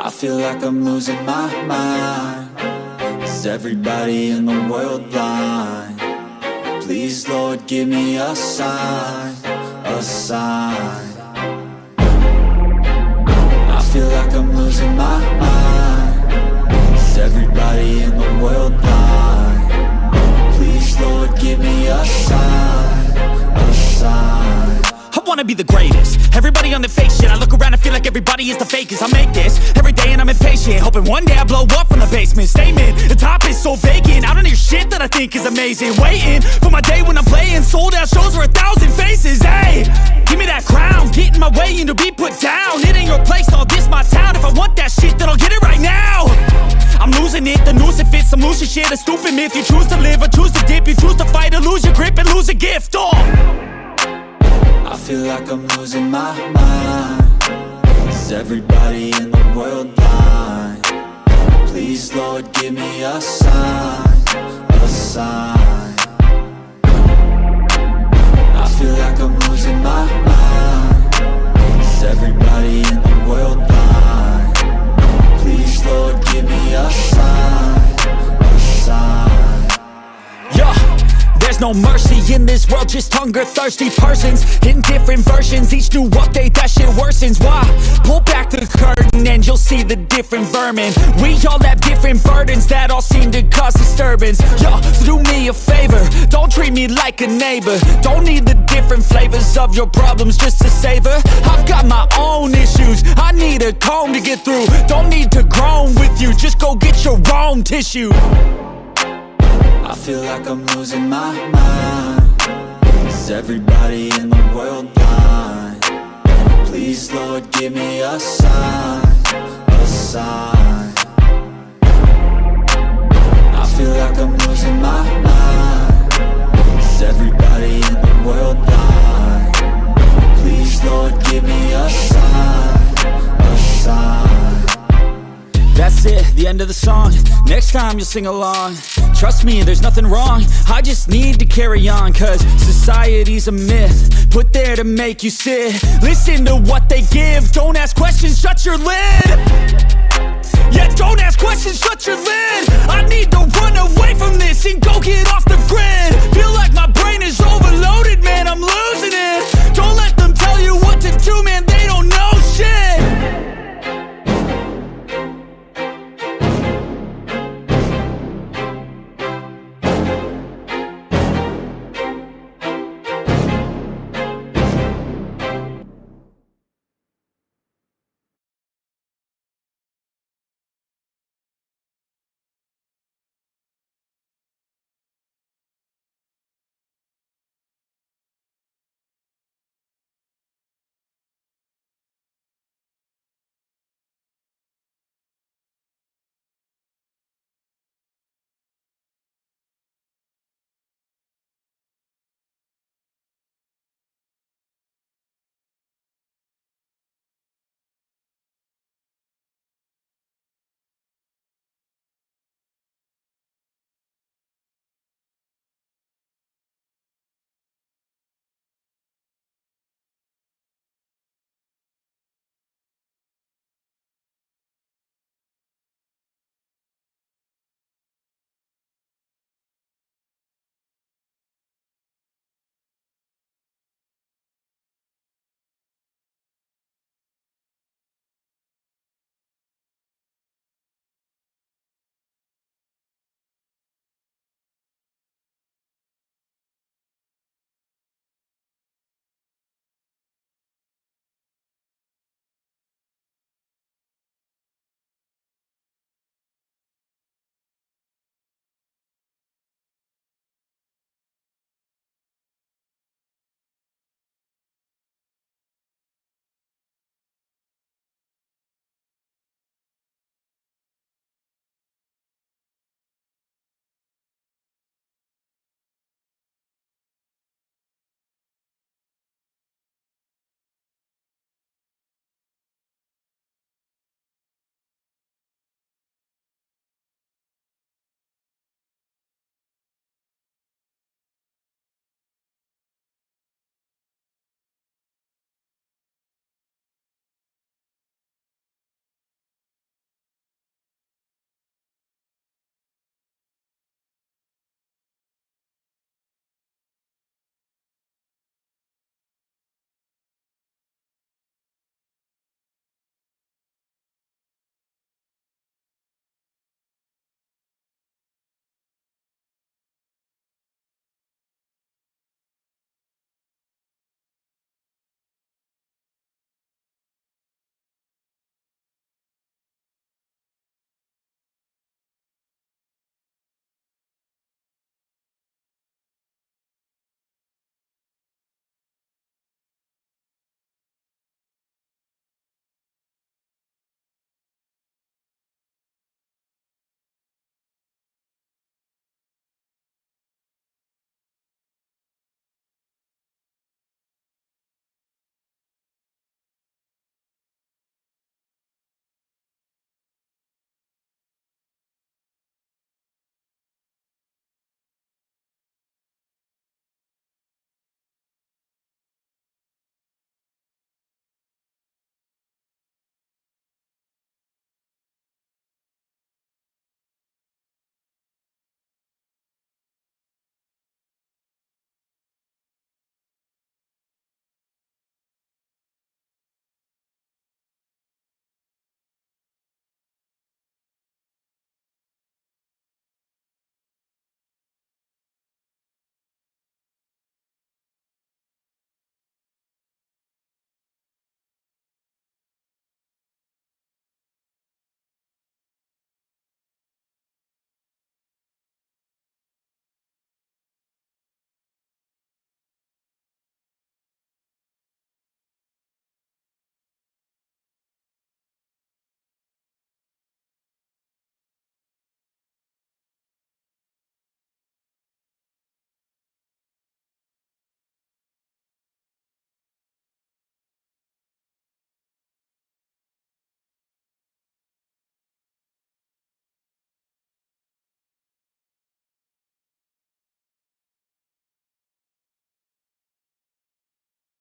I feel like I'm losing my mind. Is everybody in the world blind? Please, Lord, give me a sign, a sign. I feel like I'm losing my mind. Is everybody in the world blind? Please, Lord, give me a sign, a sign. I wanna be the greatest. Everybody on the fake shit. I look around and feel like everybody is the fakest. I make this every day and I'm impatient, hoping one day I blow up from the basement. Statement, the top is so vacant. I don't hear shit that I think is amazing. Waiting for my day when I'm playing sold out shows for 1,000 faces. Hey, give me that crown, get in my way and to be put down. It ain't your place, all this my town. If I want that shit, then I'll get it right now. I'm losing it, the noose it fits, some losing shit. A stupid myth, you choose to live or choose to dip. You choose to fight or lose your grip and lose a gift. I feel like I'm losing my mind. Is everybody in the world blind? Please, Lord, give me a sign, a sign. I feel like I'm losing my mind. Is everybody in the world blind? Please, Lord, give me a sign, a sign. Yeah. There's no mercy in this world, just hunger-thirsty persons in different versions. Each new update, that shit worsens. Why? Pull back the curtain and you'll see the different vermin. We all have different burdens that all seem to cause disturbance. Yo, so do me a favor, don't treat me like a neighbor. Don't need the different flavors of your problems just to savor. I've got my own issues, I need a comb to get through. Don't need to groan with you, just go get your own tissue. I feel like I'm losing my mind. Is everybody in the world blind? Please, Lord, give me a sign, a sign. I feel like I'm losing my mind. Is everybody in the world blind? Please, Lord, give me a sign, a sign. That's it, the end of the song. Next time you'll sing along. Trust me, there's nothing wrong. I just need to carry on, cause society's a myth put there to make you sit. Listen to what they give. Don't ask questions, shut your lid. Yeah, don't ask questions, shut your lid. I need to run away from this and go get off the grid. Feel like my